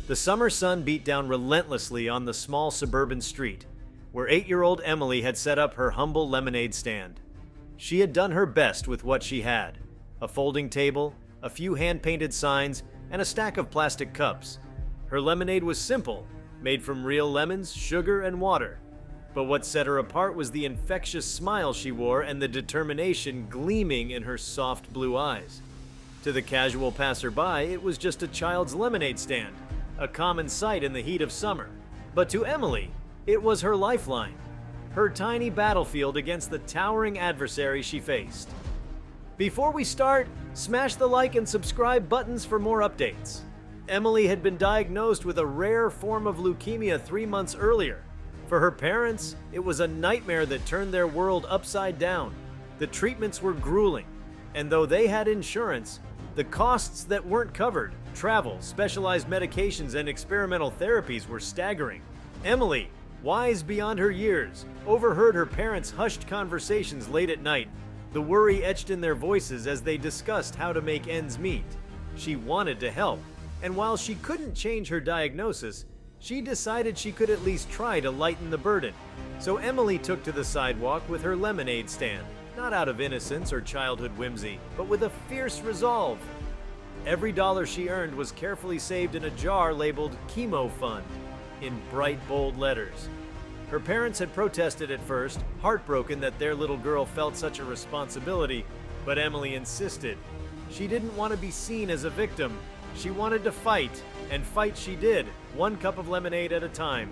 The summer sun beat down relentlessly on the small suburban street, where 8-year-old Emily had set up her humble lemonade stand. She had done her best with what she had: a folding table, a few hand-painted signs, and a stack of plastic cups. Her lemonade was simple, made from real lemons, sugar, and water. But what set her apart was the infectious smile she wore and the determination gleaming in her soft blue eyes. To the casual passerby, it was just a child's lemonade stand, a common sight in the heat of summer. But to Emily, it was her lifeline, her tiny battlefield against the towering adversary she faced. Before we start, smash the like and subscribe buttons for more updates. Emily had been diagnosed with a rare form of leukemia 3 months earlier. For her parents, it was a nightmare that turned their world upside down. The treatments were grueling, and though they had insurance, the costs that weren't covered, travel, specialized medications, and experimental therapies were staggering. Emily, wise beyond her years, overheard her parents' hushed conversations late at night, the worry etched in their voices as they discussed how to make ends meet. She wanted to help, and while she couldn't change her diagnosis, she decided she could at least try to lighten the burden. So Emily took to the sidewalk with her lemonade stand, not out of innocence or childhood whimsy, but with a fierce resolve. Every dollar she earned was carefully saved in a jar labeled Chemo Fund, in bright, bold letters. Her parents had protested at first, heartbroken that their little girl felt such a responsibility, but Emily insisted. She didn't want to be seen as a victim. She wanted to fight, and fight she did, 1 cup of lemonade at a time.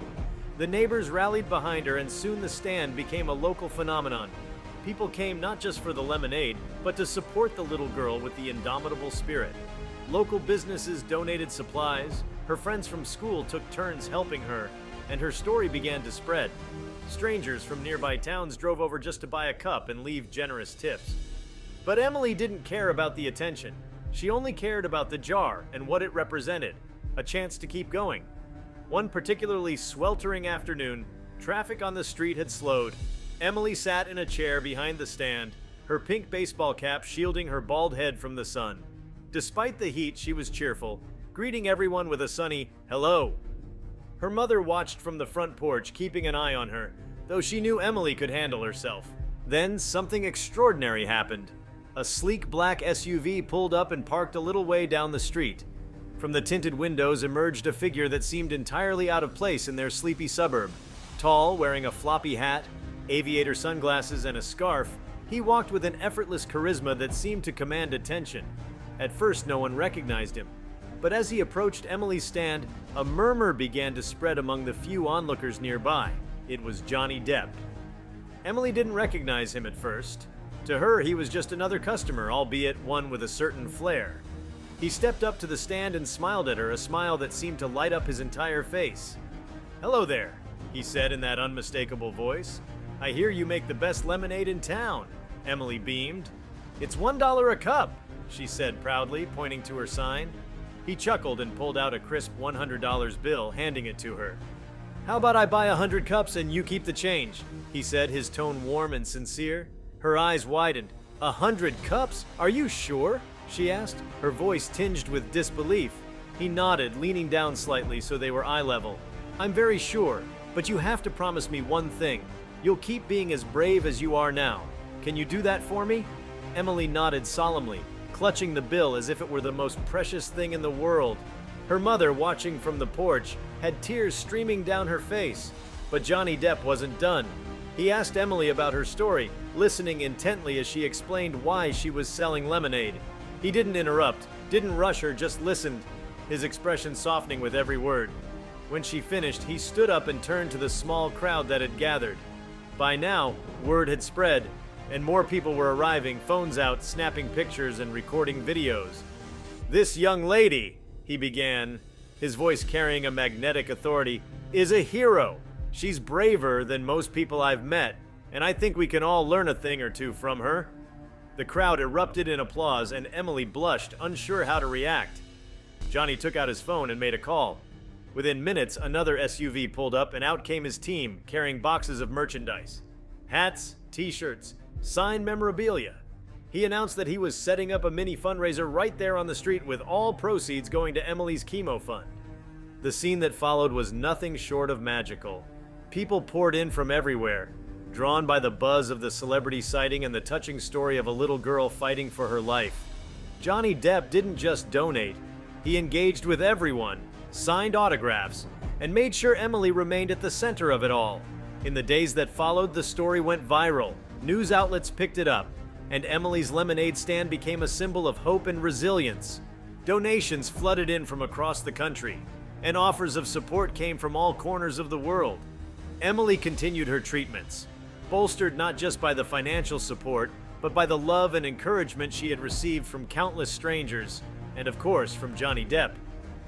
The neighbors rallied behind her, and soon the stand became a local phenomenon. People came not just for the lemonade, but to support the little girl with the indomitable spirit. Local businesses donated supplies, her friends from school took turns helping her, and her story began to spread. Strangers from nearby towns drove over just to buy a cup and leave generous tips. But Emily didn't care about the attention. She only cared about the jar and what it represented, a chance to keep going. One particularly sweltering afternoon, traffic on the street had slowed. Emily sat in a chair behind the stand, her pink baseball cap shielding her bald head from the sun. Despite the heat, she was cheerful, greeting everyone with a sunny hello. Her mother watched from the front porch, keeping an eye on her, though she knew Emily could handle herself. Then something extraordinary happened. A sleek black SUV pulled up and parked a little way down the street. From the tinted windows emerged a figure that seemed entirely out of place in their sleepy suburb. Tall, wearing a floppy hat, aviator sunglasses, and a scarf, he walked with an effortless charisma that seemed to command attention. At first, no one recognized him. But as he approached Emily's stand, a murmur began to spread among the few onlookers nearby. It was Johnny Depp. Emily didn't recognize him at first. To her, he was just another customer, albeit one with a certain flair. He stepped up to the stand and smiled at her, a smile that seemed to light up his entire face. "Hello there," he said in that unmistakable voice. "I hear you make the best lemonade in town." Emily beamed. "It's $1 a cup," she said proudly, pointing to her sign. He chuckled and pulled out a crisp $100 bill, handing it to her. "How about I buy 100 cups and you keep the change?" he said, his tone warm and sincere. Her eyes widened. 100 cups? Are you sure?" she asked, her voice tinged with disbelief. He nodded, leaning down slightly so they were eye level. "I'm very sure, but you have to promise me one thing. You'll keep being as brave as you are now. Can you do that for me?" Emily nodded solemnly, clutching the bill as if it were the most precious thing in the world. Her mother, watching from the porch, had tears streaming down her face. But Johnny Depp wasn't done. He asked Emily about her story, listening intently as she explained why she was selling lemonade. He didn't interrupt, didn't rush her, just listened, his expression softening with every word. When she finished, he stood up and turned to the small crowd that had gathered. By now, word had spread, and more people were arriving, phones out, snapping pictures and recording videos. "This young lady," he began, his voice carrying a magnetic authority, "is a hero. She's braver than most people I've met, and I think we can all learn a thing or two from her." The crowd erupted in applause, and Emily blushed, unsure how to react. Johnny took out his phone and made a call. Within minutes, another SUV pulled up, and out came his team, carrying boxes of merchandise. Hats, t-shirts, signed memorabilia. He announced that he was setting up a mini fundraiser right there on the street, with all proceeds going to Emily's chemo fund. The scene that followed was nothing short of magical. People poured in from everywhere, drawn by the buzz of the celebrity sighting and the touching story of a little girl fighting for her life. Johnny Depp didn't just donate, he engaged with everyone, signed autographs, and made sure Emily remained at the center of it all. In the days that followed, the story went viral, news outlets picked it up, and Emily's lemonade stand became a symbol of hope and resilience. Donations flooded in from across the country, and offers of support came from all corners of the world. Emily continued her treatments, bolstered not just by the financial support, but by the love and encouragement she had received from countless strangers, and of course from Johnny Depp.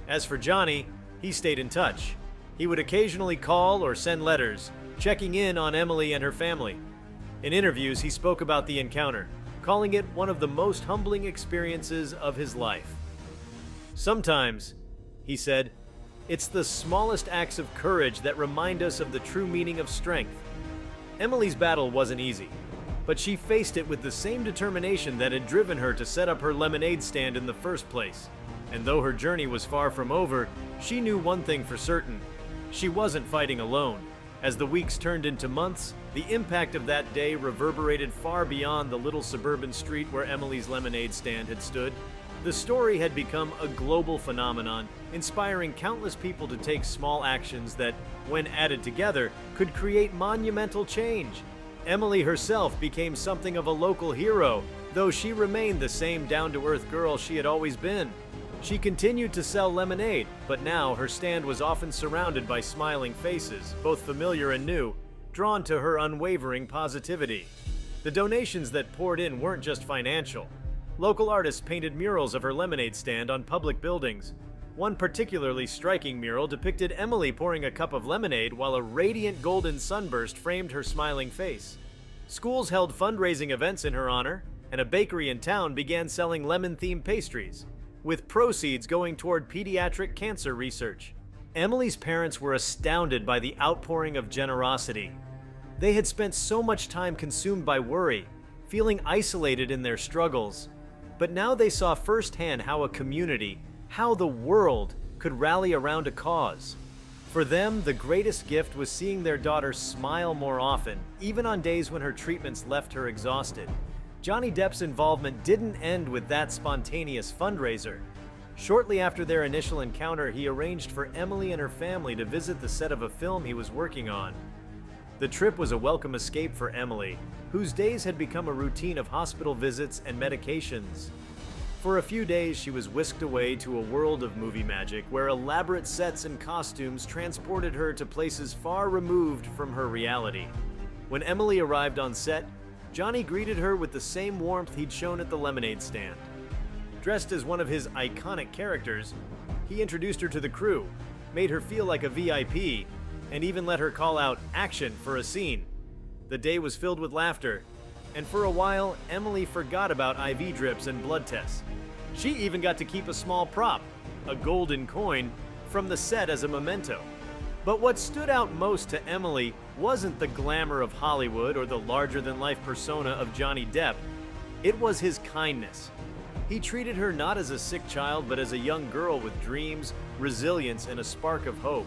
As for Johnny, he stayed in touch. He would occasionally call or send letters, checking in on Emily and her family. In interviews, he spoke about the encounter, calling it one of the most humbling experiences of his life. Sometimes, he said, it's the smallest acts of courage that remind us of the true meaning of strength. Emily's battle wasn't easy, but she faced it with the same determination that had driven her to set up her lemonade stand in the first place. And though her journey was far from over, she knew one thing for certain: she wasn't fighting alone. As the weeks turned into months, the impact of that day reverberated far beyond the little suburban street where Emily's lemonade stand had stood. The story had become a global phenomenon, inspiring countless people to take small actions that, when added together, could create monumental change. Emily herself became something of a local hero, though she remained the same down-to-earth girl she had always been. She continued to sell lemonade, but now her stand was often surrounded by smiling faces, both familiar and new, drawn to her unwavering positivity. The donations that poured in weren't just financial. Local artists painted murals of her lemonade stand on public buildings. One particularly striking mural depicted Emily pouring a cup of lemonade while a radiant golden sunburst framed her smiling face. Schools held fundraising events in her honor, and a bakery in town began selling lemon-themed pastries, with proceeds going toward pediatric cancer research. Emily's parents were astounded by the outpouring of generosity. They had spent so much time consumed by worry, feeling isolated in their struggles. But now they saw firsthand how a community, how the world, could rally around a cause. For them, the greatest gift was seeing their daughter smile more often, even on days when her treatments left her exhausted. Johnny Depp's involvement didn't end with that spontaneous fundraiser. Shortly after their initial encounter, he arranged for Emily and her family to visit the set of a film he was working on. The trip was a welcome escape for Emily, whose days had become a routine of hospital visits and medications. For a few days, she was whisked away to a world of movie magic where elaborate sets and costumes transported her to places far removed from her reality. When Emily arrived on set, Johnny greeted her with the same warmth he'd shown at the lemonade stand. Dressed as one of his iconic characters, he introduced her to the crew, made her feel like a VIP, and even let her call out "action" for a scene. The day was filled with laughter, and for a while, Emily forgot about IV drips and blood tests. She even got to keep a small prop, a golden coin, from the set as a memento. But what stood out most to Emily wasn't the glamour of Hollywood or the larger-than-life persona of Johnny Depp. It was his kindness. He treated her not as a sick child, but as a young girl with dreams, resilience, and a spark of hope.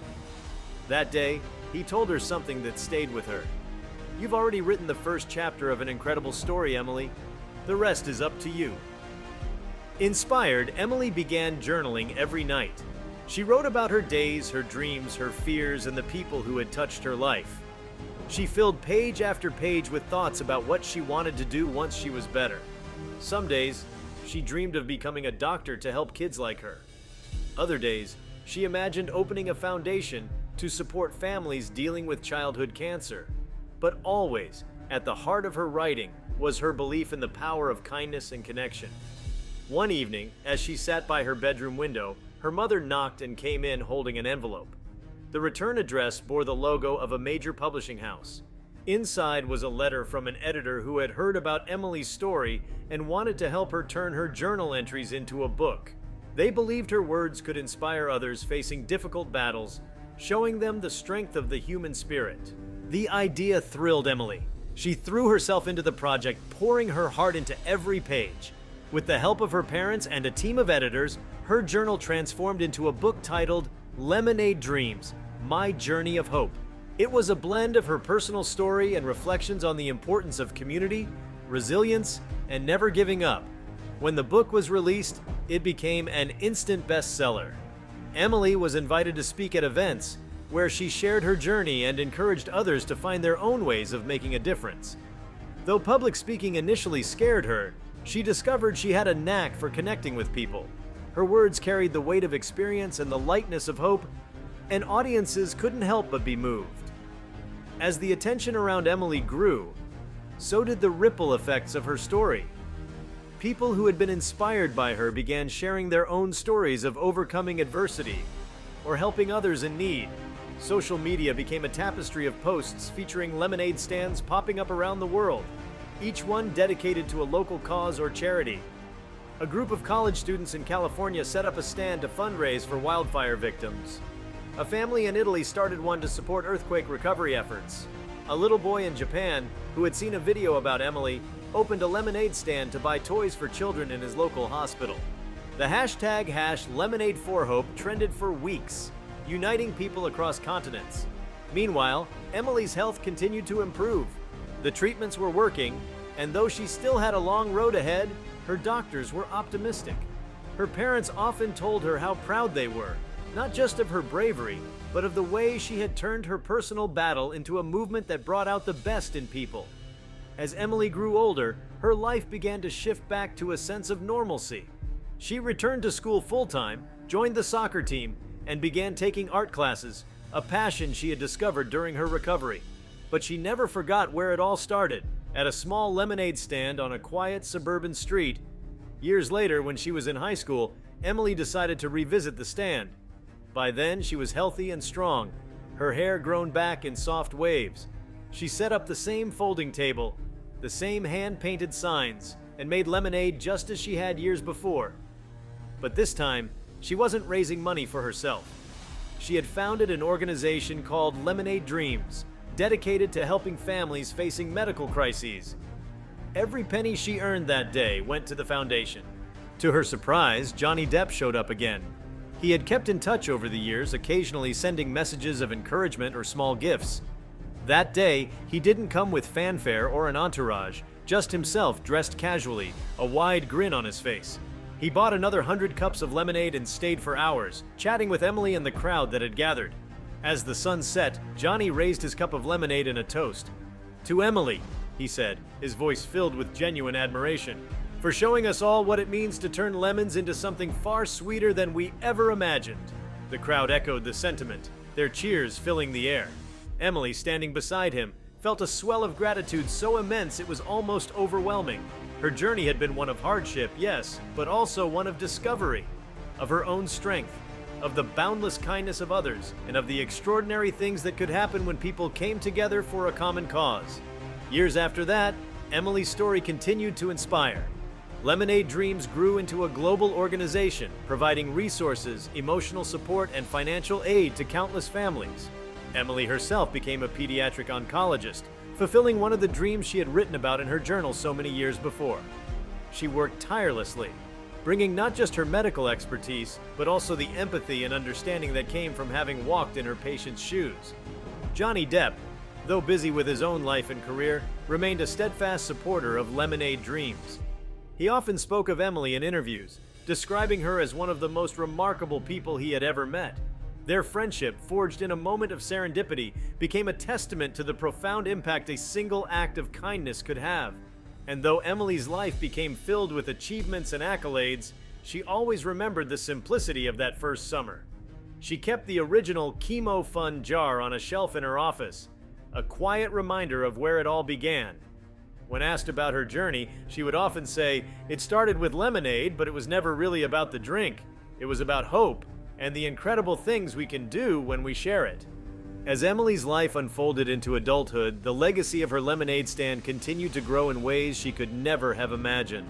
That day, he told her something that stayed with her. "You've already written the first chapter of an incredible story, Emily. The rest is up to you." Inspired, Emily began journaling every night. She wrote about her days, her dreams, her fears, and the people who had touched her life. She filled page after page with thoughts about what she wanted to do once she was better. Some days, she dreamed of becoming a doctor to help kids like her. Other days, she imagined opening a foundation to support families dealing with childhood cancer. But always, at the heart of her writing, was her belief in the power of kindness and connection. One evening, as she sat by her bedroom window, her mother knocked and came in holding an envelope. The return address bore the logo of a major publishing house. Inside was a letter from an editor who had heard about Emily's story and wanted to help her turn her journal entries into a book. They believed her words could inspire others facing difficult battles, showing them the strength of the human spirit. The idea thrilled Emily. She threw herself into the project, pouring her heart into every page. With the help of her parents and a team of editors, her journal transformed into a book titled Lemonade Dreams, My Journey of Hope. It was a blend of her personal story and reflections on the importance of community, resilience, and never giving up. When the book was released, it became an instant bestseller. Emily was invited to speak at events where she shared her journey and encouraged others to find their own ways of making a difference. Though public speaking initially scared her, she discovered she had a knack for connecting with people. Her words carried the weight of experience and the lightness of hope, and audiences couldn't help but be moved. As the attention around Emily grew, so did the ripple effects of her story. People who had been inspired by her began sharing their own stories of overcoming adversity or helping others in need. Social media became a tapestry of posts featuring lemonade stands popping up around the world, each one dedicated to a local cause or charity. A group of college students in California set up a stand to fundraise for wildfire victims. A family in Italy started one to support earthquake recovery efforts. A little boy in Japan, who had seen a video about Emily, opened a lemonade stand to buy toys for children in his local hospital. The hashtag #Lemonade4Hope trended for weeks, uniting people across continents. Meanwhile, Emily's health continued to improve. The treatments were working, and though she still had a long road ahead, her doctors were optimistic. Her parents often told her how proud they were, not just of her bravery, but of the way she had turned her personal battle into a movement that brought out the best in people. As Emily grew older, her life began to shift back to a sense of normalcy. She returned to school full-time, joined the soccer team, and began taking art classes, a passion she had discovered during her recovery. But she never forgot where it all started, at a small lemonade stand on a quiet suburban street. Years later, when she was in high school, Emily decided to revisit the stand. By then, she was healthy and strong, her hair grown back in soft waves. She set up the same folding table, the same hand-painted signs, and made lemonade just as she had years before. But this time, she wasn't raising money for herself. She had founded an organization called Lemonade Dreams, dedicated to helping families facing medical crises. Every penny she earned that day went to the foundation. To her surprise, Johnny Depp showed up again. He had kept in touch over the years, occasionally sending messages of encouragement or small gifts. That day, he didn't come with fanfare or an entourage, just himself dressed casually, a wide grin on his face. He bought another 100 cups of lemonade and stayed for hours, chatting with Emily and the crowd that had gathered. As the sun set, Johnny raised his cup of lemonade in a toast. "To Emily," he said, his voice filled with genuine admiration, "for showing us all what it means to turn lemons into something far sweeter than we ever imagined." The crowd echoed the sentiment, their cheers filling the air. Emily, standing beside him, felt a swell of gratitude so immense it was almost overwhelming. Her journey had been one of hardship, yes, but also one of discovery, of her own strength, of the boundless kindness of others, and of the extraordinary things that could happen when people came together for a common cause. Years after that, Emily's story continued to inspire. Lemonade Dreams grew into a global organization, providing resources, emotional support, and financial aid to countless families. Emily herself became a pediatric oncologist, fulfilling one of the dreams she had written about in her journal so many years before. She worked tirelessly, bringing not just her medical expertise, but also the empathy and understanding that came from having walked in her patients' shoes. Johnny Depp, though busy with his own life and career, remained a steadfast supporter of Lemonade Dreams. He often spoke of Emily in interviews, describing her as one of the most remarkable people he had ever met. Their friendship, forged in a moment of serendipity, became a testament to the profound impact a single act of kindness could have. And though Emily's life became filled with achievements and accolades, she always remembered the simplicity of that first summer. She kept the original Chemo fund jar on a shelf in her office, a quiet reminder of where it all began. When asked about her journey, she would often say, "It started with lemonade, but it was never really about the drink. It was about hope and the incredible things we can do when we share it." As Emily's life unfolded into adulthood, the legacy of her lemonade stand continued to grow in ways she could never have imagined.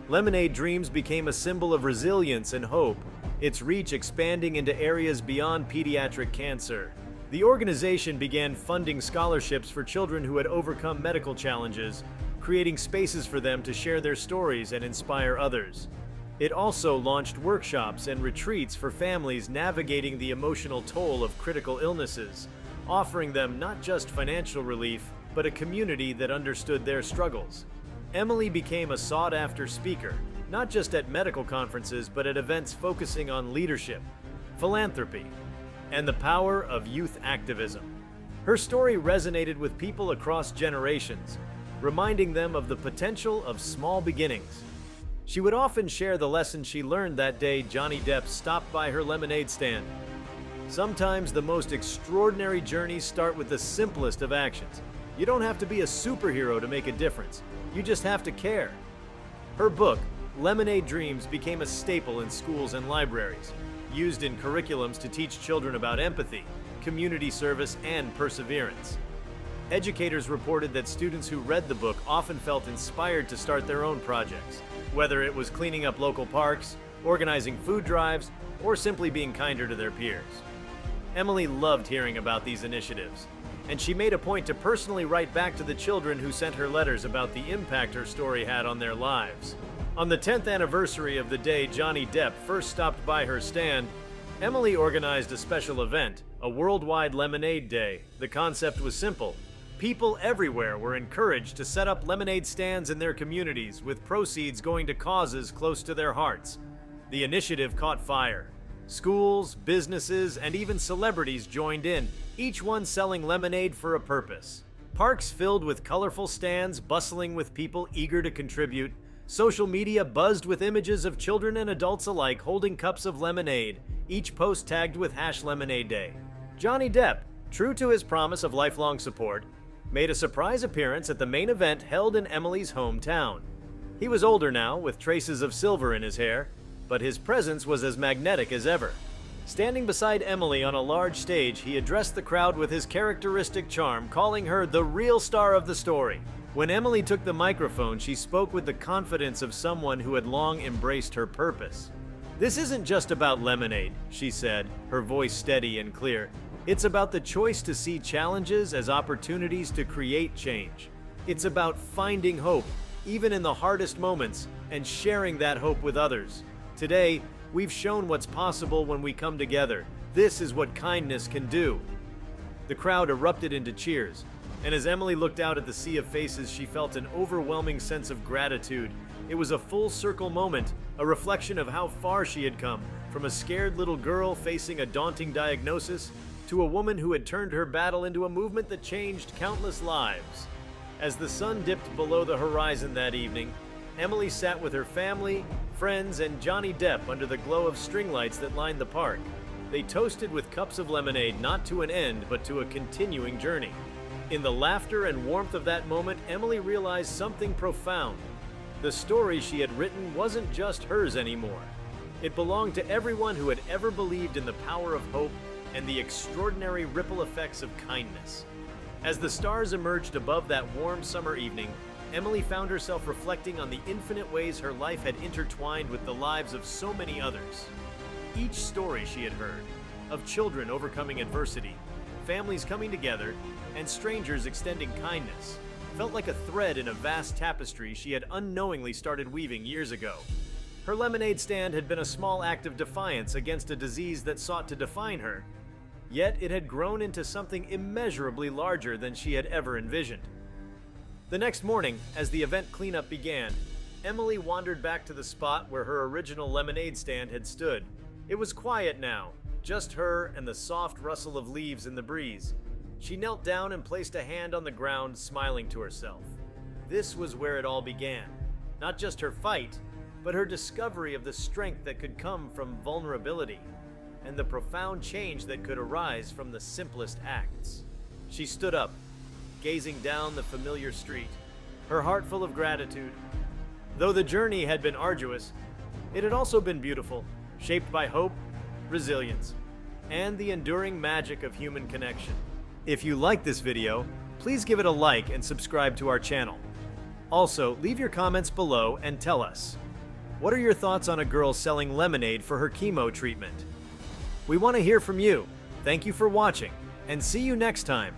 Lemonade Dreams became a symbol of resilience and hope, its reach expanding into areas beyond pediatric cancer. The organization began funding scholarships for children who had overcome medical challenges, creating spaces for them to share their stories and inspire others. It also launched workshops and retreats for families navigating the emotional toll of critical illnesses, offering them not just financial relief, but a community that understood their struggles. Emily became a sought-after speaker, not just at medical conferences, but at events focusing on leadership, philanthropy, and the power of youth activism. Her story resonated with people across generations, reminding them of the potential of small beginnings. She would often share the lesson she learned that day Johnny Depp stopped by her lemonade stand. Sometimes the most extraordinary journeys start with the simplest of actions. You don't have to be a superhero to make a difference. You just have to care. Her book, Lemonade Dreams, became a staple in schools and libraries, used in curriculums to teach children about empathy, community service, and perseverance. Educators reported that students who read the book often felt inspired to start their own projects, whether it was cleaning up local parks, organizing food drives, or simply being kinder to their peers. Emily loved hearing about these initiatives, and she made a point to personally write back to the children who sent her letters about the impact her story had on their lives. On the 10th anniversary of the day Johnny Depp first stopped by her stand, Emily organized a special event, a worldwide Lemonade Day. The concept was simple. People everywhere were encouraged to set up lemonade stands in their communities, with proceeds going to causes close to their hearts. The initiative caught fire. Schools, businesses, and even celebrities joined in, each one selling lemonade for a purpose. Parks filled with colorful stands, bustling with people eager to contribute. Social media buzzed with images of children and adults alike holding cups of lemonade, each post tagged with #LemonadeDay. Johnny Depp, true to his promise of lifelong support, made a surprise appearance at the main event held in Emily's hometown. He was older now, with traces of silver in his hair, but his presence was as magnetic as ever. Standing beside Emily on a large stage, he addressed the crowd with his characteristic charm, calling her the real star of the story. When Emily took the microphone, she spoke with the confidence of someone who had long embraced her purpose. "This isn't just about lemonade," she said, her voice steady and clear. "It's about the choice to see challenges as opportunities to create change. It's about finding hope, even in the hardest moments, and sharing that hope with others. Today, we've shown what's possible when we come together. This is what kindness can do." The crowd erupted into cheers, and as Emily looked out at the sea of faces, she felt an overwhelming sense of gratitude. It was a full-circle moment, a reflection of how far she had come, from a scared little girl facing a daunting diagnosis to a woman who had turned her battle into a movement that changed countless lives. As the sun dipped below the horizon that evening, Emily sat with her family, friends, and Johnny Depp under the glow of string lights that lined the park. They toasted with cups of lemonade, not to an end, but to a continuing journey. In the laughter and warmth of that moment, Emily realized something profound. The story she had written wasn't just hers anymore. It belonged to everyone who had ever believed in the power of hope and the extraordinary ripple effects of kindness. As the stars emerged above that warm summer evening, Emily found herself reflecting on the infinite ways her life had intertwined with the lives of so many others. Each story she had heard, of children overcoming adversity, families coming together, and strangers extending kindness, felt like a thread in a vast tapestry she had unknowingly started weaving years ago. Her lemonade stand had been a small act of defiance against a disease that sought to define her, yet it had grown into something immeasurably larger than she had ever envisioned. The next morning, as the event cleanup began, Emily wandered back to the spot where her original lemonade stand had stood. It was quiet now, just her and the soft rustle of leaves in the breeze. She knelt down and placed a hand on the ground, smiling to herself. This was where it all began. Not just her fight, but her discovery of the strength that could come from vulnerability, and the profound change that could arise from the simplest acts. She stood up, gazing down the familiar street, her heart full of gratitude. Though the journey had been arduous, it had also been beautiful, shaped by hope, resilience, and the enduring magic of human connection. If you liked this video, please give it a like and subscribe to our channel. Also, leave your comments below and tell us, what are your thoughts on a girl selling lemonade for her chemo treatment? We want to hear from you. Thank you for watching, and see you next time.